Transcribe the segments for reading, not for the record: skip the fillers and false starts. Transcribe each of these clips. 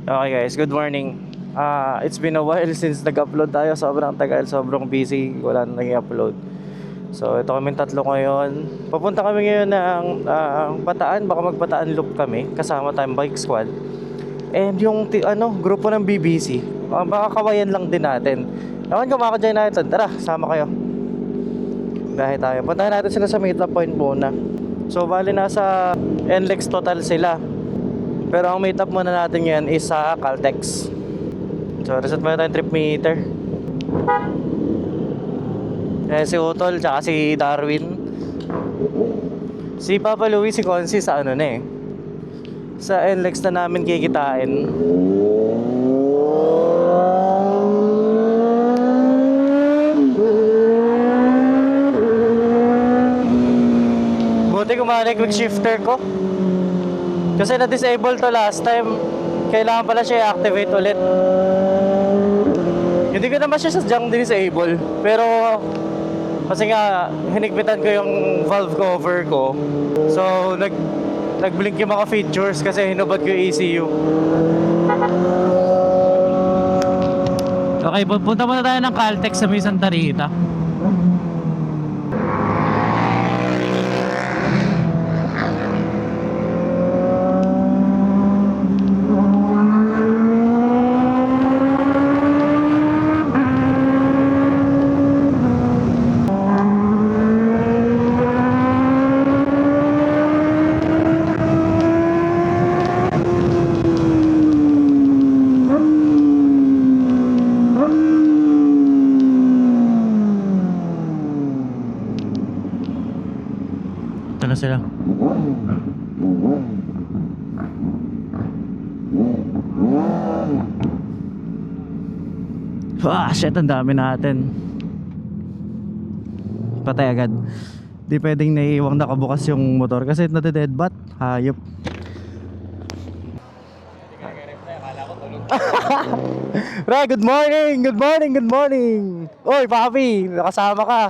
Okay guys, good morning. It's been a while since nag-upload tayo. Sobrang tagal, sobrang busy. Wala na nag-upload. So ito kami tatlo ngayon. Papunta kami ngayon ng Bataan. Baka mag-Bataan loop kami. Kasama tayong bike squad. And yung grupo ng BBC. Baka kawayan lang din natin. Ewan ko makakadyan natin. Tara, sama kayo. Dahil tayo. Puntahan natin sila sa meetup point muna. So bali nasa NLEX total sila. Pero ang meet up muna natin ngayon is sa Caltex. So reset muna tayong trip meter. Ayan si Utol tsaka si Darwin. Si Papa Louie, si Consi sa sa NLEX na namin kikitain. Buti kumanik quick shifter ko. Kasi na-disable to last time. Kailangan pala siya i-activate ulit. Hindi ko naman siya sadyang disable. Pero kasi nga hinigpitan ko yung valve cover ko. So nag-blink yung mga features kasi hinubad ko yung ECU. Okay, punta muna tayo ng Caltex sa may Santa Rita. Ito na sila. Shit, ang dami natin. Patay agad. Di pwedeng naiiwang nakabukas yung motor kasi nade-deadbat. Hayop. Right, good morning! Good morning! Good morning! Oy, Papi! Nakasama ka!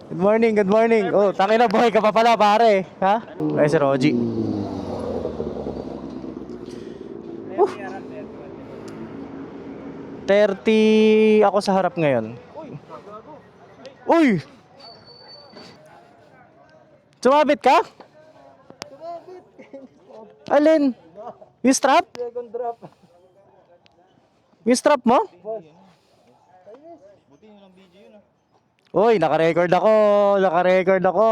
Good morning, good morning. Oh, tangina boy ka pa pala pare, ha? Ay si Roji. 30 ako sa harap ngayon. Uy! Sumabit ka? Alin? Yung strap? Yung strap mo? Uy, naka-record ako. Naka-record ako.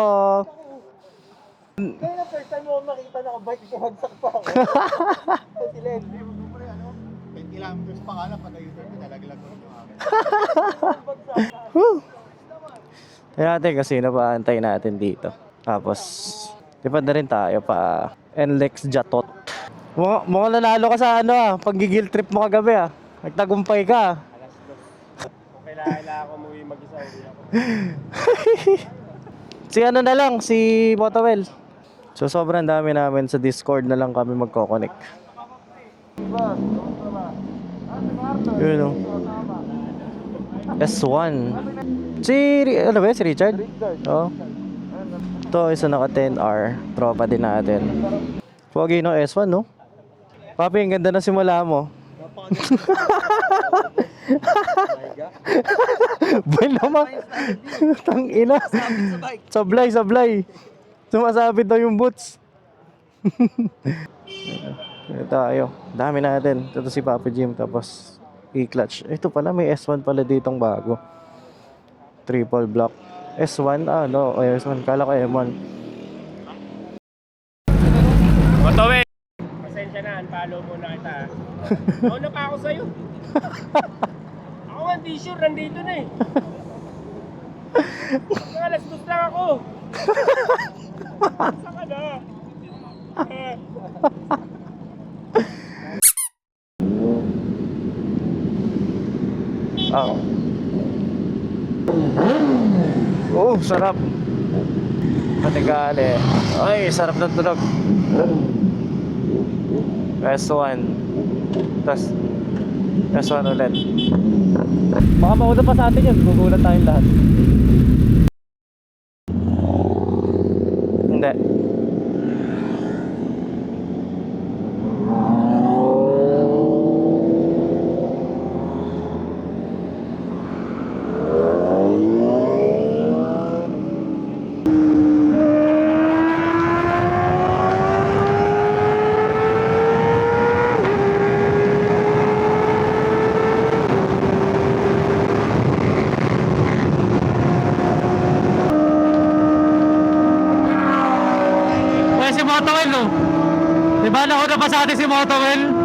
Kaya na first time mo makita naka-bike ko, hagsak pa ako. Si Len. 10 kilometers pa ka na, pag-U-turn ko, nalaglag ko yung akin. Kaya natin kasi napaantay natin dito. Tapos, lipad na rin tayo pa NLEX Jatot. Mukhang nanalo ka sa pag-guilt trip mo kagabi Nagtagumpay ka. Kailangan ako umuwi mag-isa, uwi ako. Si na lang, si Motowell. So sobrang dami namin sa Discord na lang kami magko-connect. Yun o. S1. Ano ba si Richard? Oo. Ito isa naka 10R. Tropa din natin. Pogi no S1 no? Papi, ang ganda na simula mo. Boy naman. Tangina. Sablay. Sumasabit daw yung boots. Ito tayo. Dami natin. Ito si Papa Jim. Tapos i-clutch. Ito pala may S1 pala ditong bago. Triple block. S1? No. S1. Kala ko M1. Motowell. Pasensya na, unfollow muna kita. Mauna pa ako sa'yo. Ako nga, di sure, nandito na eh. Mga alas 2 lang ako. Saka na. Oh, sarap. Matigali. Ay, sarap ng tunog. S1. Tapos S1 ulit. Baka mauna pa sa atin yun. Gugulat tayong lahat. Hindi. Motowell, no? Diba nauna pa sa atin si Motowell?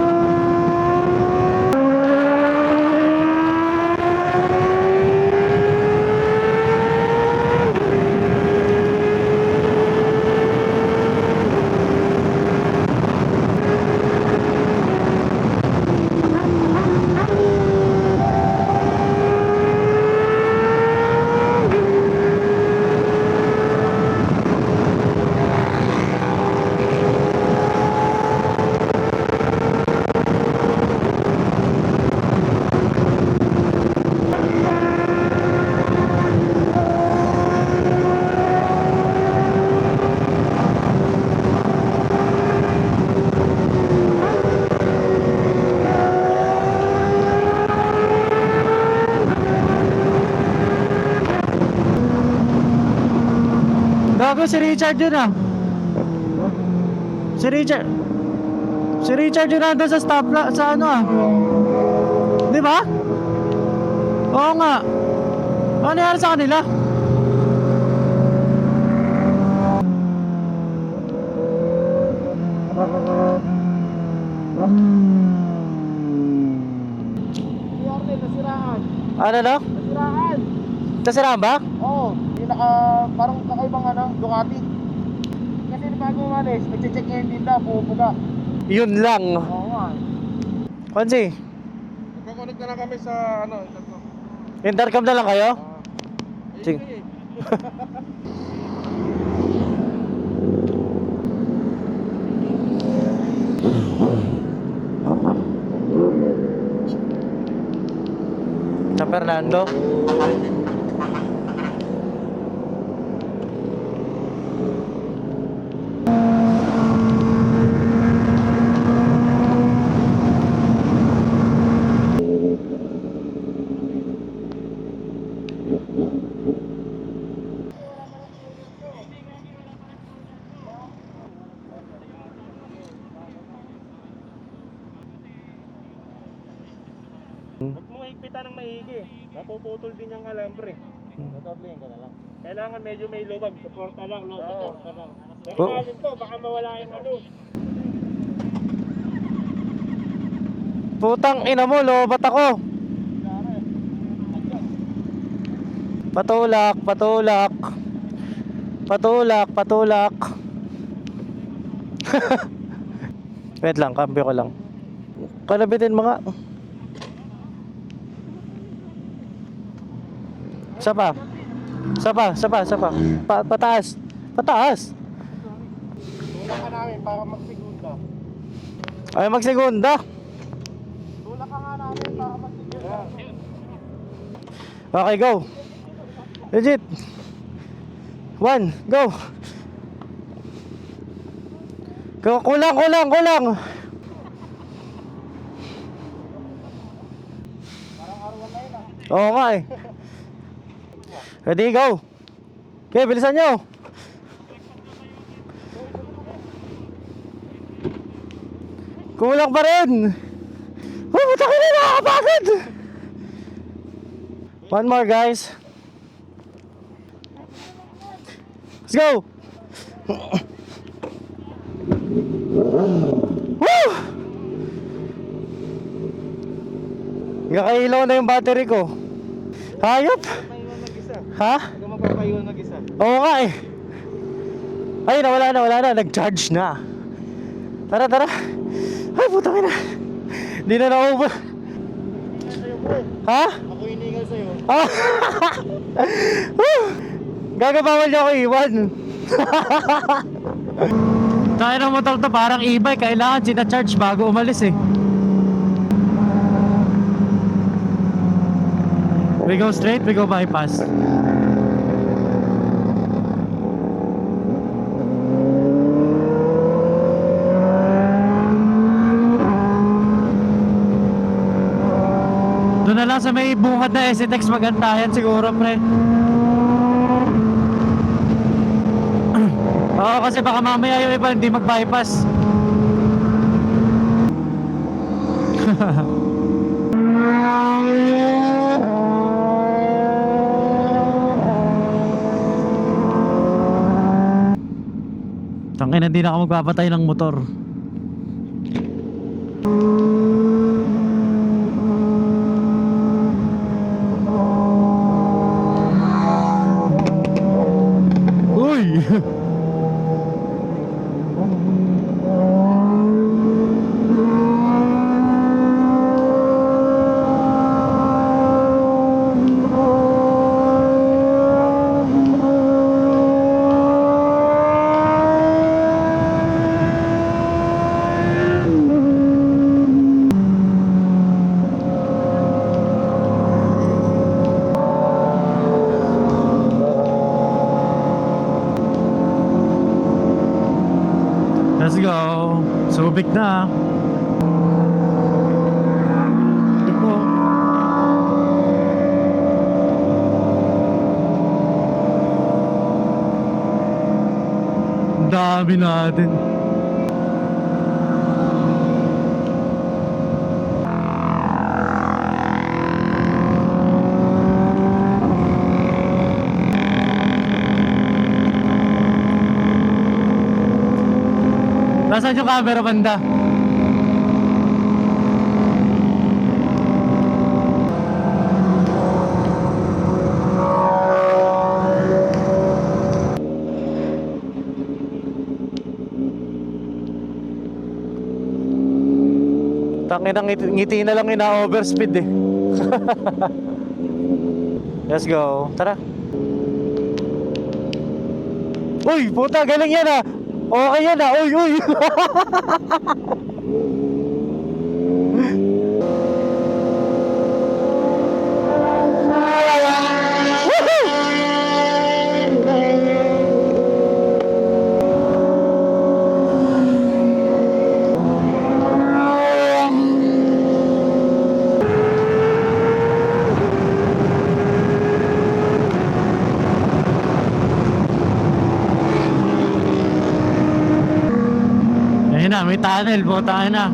Gago si Richard yun ah. Si Richard. Si Richard yun nandun sa sa ano ah. Di ba? Oo nga. Ano nangyari sa kanila? Yorme, nasiraan. Ano no? Nasiraan. Nasiraan ba? Oo. Yung parang kakaibang Ducati. Kasi bago umalis, nag-check yung tinda, pupuga. Yun lang. Oo nga. Konsi, Nagkakonect na lang kami sa intercom na lang kayo? Sige. Sa Fernando. Huwag mo higpitan ng maigi. Napuputol din yung alambre. Natotling ka na lang. Kailangan medyo may lubag. Suporta lang, no? Suporta lang. Pero malin to, baka mawala yung ano. Putang ina mo, lobat ako. Patulak, patulak. Patulak, patulak. Wait lang, cambio ko lang. Kalabitin mo nga. Isa pa. Isa pa, isa pa, isa pa. Pataas. Pataas. Tulak ka namin para magsigunda. Ay, magsegunda. Tulak ka nga namin para magsigunda. Okay, go. Legit. 1, go. Go, kulang, kulang, kulang. Parang arwan na yun ah. Oo nga eh. Ready, go. Okay, bilisan nyo. Kulang pa rin. Oh, buta ka na, nakakapagod. One more, guys. Let's go. Woo! Nakailaw na yung battery ko. Hayop. Magpapaiwan mag-isa. Ha? Huwag magpapaiwan mag-isa. Oo nga eh. Ay, nawala na, wala na. Nag-charge na. Tara, tara. Ay, putang ina. Hindi na naubo. Sa'yo bro. Ha? Ako hiningal sa'yo. Ah! Gagabawal niyo ako iwan. Tayo ng motor to parang e-bike. Kailangan sina-charge bago umalis eh. We go straight, we go bypass. Doon na lang sa may bungad na STX magantayan siguro, pre. Oo, kasi baka mamaya yung iba hindi mag-bypass. Tangina, hindi na ako magpapatay ng motor. Uy! Let's go. Subic na. Ito po. Ang dami natin. Nasaan yung camera banda? Tangin ng ngiti na lang ina-overspeed eh. Let's go. Tara. Uy, puta, galing yan ah. Okay yan ah. Uy, uy. Ayun na, may tunnel. Buta na.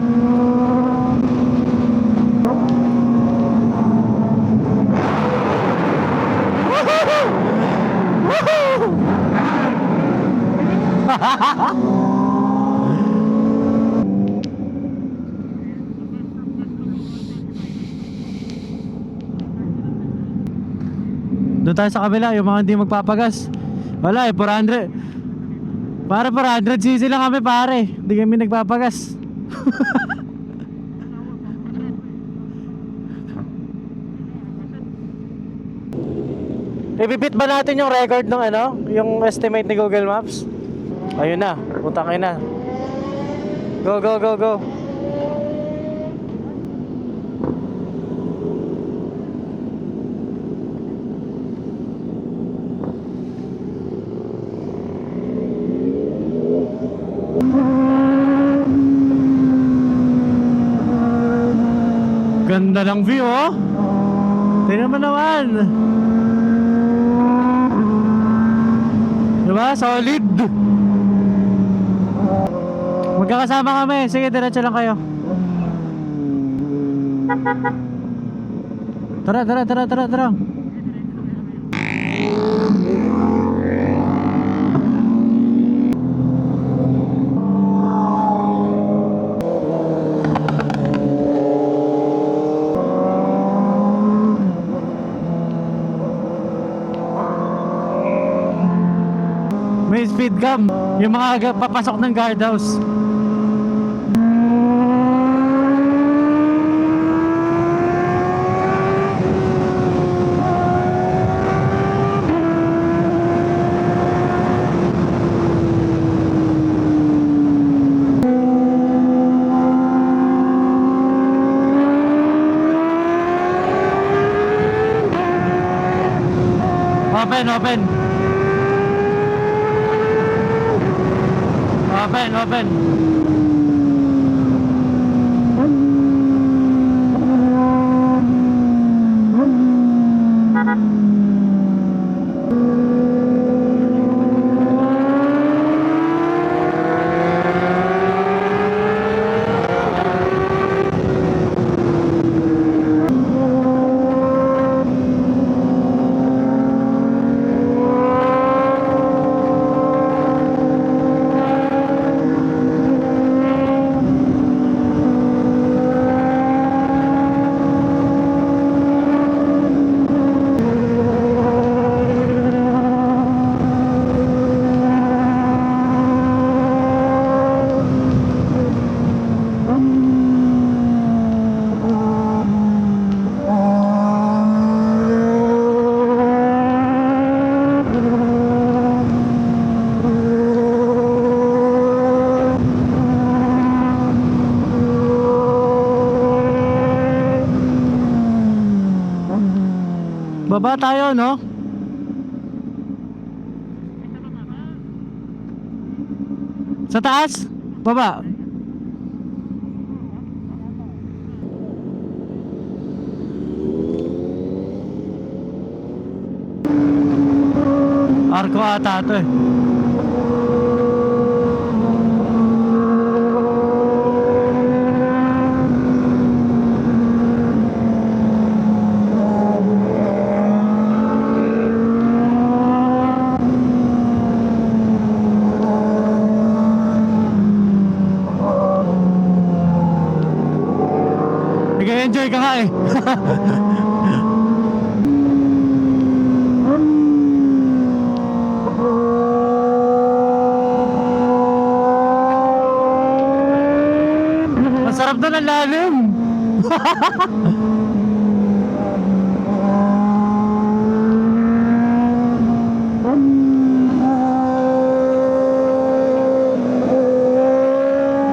Doon tayo sa kabila, yung mga hindi magpapagas. Wala eh, 400. Para 400cc lang kami pare. Hindi kami nagpapagas. Ibibit ba natin yung record ng ano? Yung estimate ni Google Maps? Ayun na, putang ina. Go, go, go, go. Ganda ng view oh. Tingnan mo naman. Diba? Solid. Magkakasama kami. Sige, diretso lang kayo. Tara, tara, tara, tara, tara. May speed cam. Yung mga papasok ng guardhouse. Open, open. Open, open. Baba tayo, no? Sa taas? Baba? Arko ata ito eh. Nag-enjoy ka nga eh. Masarap na ng lalim.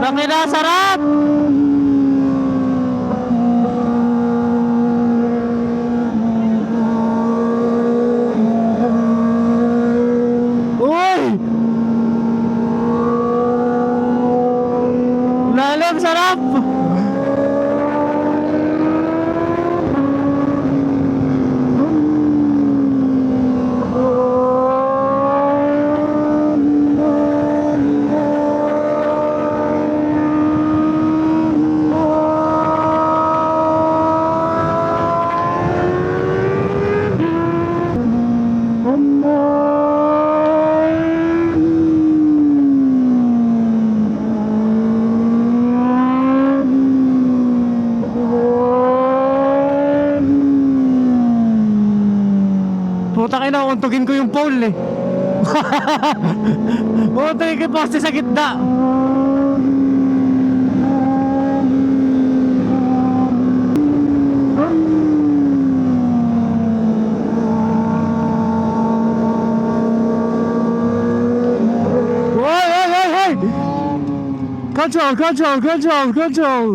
Laki na, sarap. Uy! Lalim, sarap. Putang ina, untugin ko yung pole eh. Untugin ko yung poste sa gitna. Hoy, hoy, hoy, hoy! Control, control, control, control!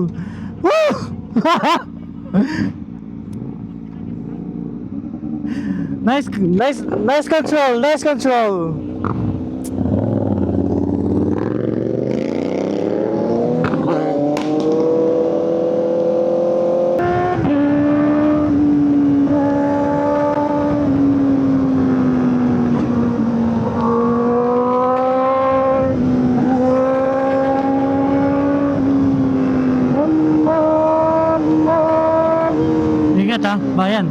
Woo! Nice control, nice control. Ingat ha, bayan.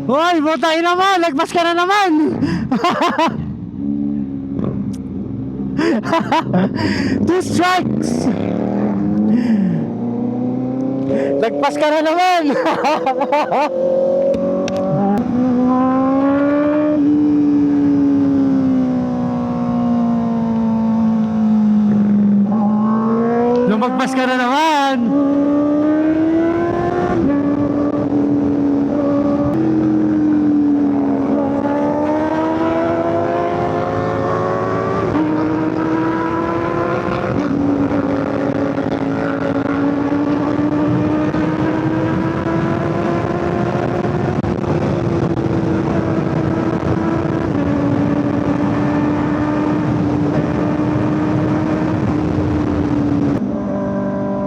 Hoy, butay naman! Lagpas ka na naman! Two strikes! Lagpas ka na naman! Lumagpas ka na naman!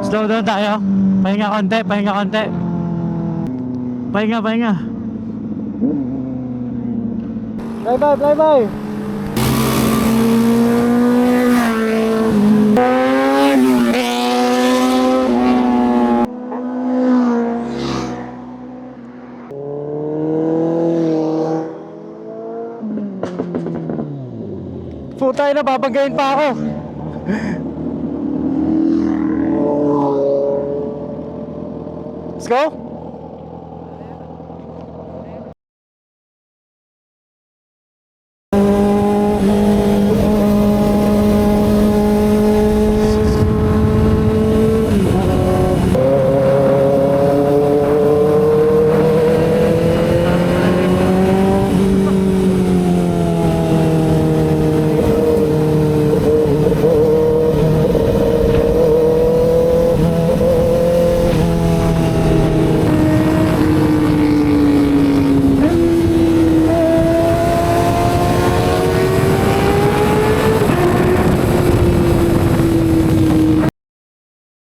Slow down tayo. Pahinga konti, pahinga konti. Pahinga, pahinga. Fly by. Putay na, babanggain pa ako. Let's go.